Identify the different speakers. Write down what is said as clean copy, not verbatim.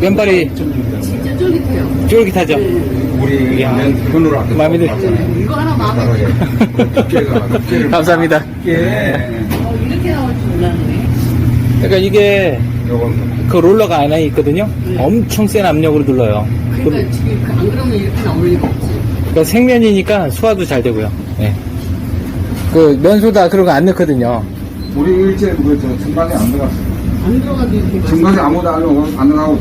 Speaker 1: 면발이
Speaker 2: 진짜 쫄깃해요.
Speaker 1: 쫄깃하죠?
Speaker 3: 우리 그늘 앞에
Speaker 1: 마음에 들-
Speaker 2: 이거 하나 마음에 들어요.
Speaker 1: 감사합니다.
Speaker 2: 이렇게 나올 줄 몰랐네.
Speaker 1: 그러니까 이게 그 롤러가 안에 있거든요. 엄청 센 압력으로 눌러요.
Speaker 2: 그러니까 지금 안 그러면 이렇게 나올 리가 없지.
Speaker 1: 그러니까 생면이니까 소화도 잘 되고요. 네. 그 면소다 그런 거 안 넣거든요.
Speaker 3: 우리 일제 그저 중간에 안 들어갔어.
Speaker 2: 안 들어가도 이렇게
Speaker 3: 중간에 아무도 안 들어가고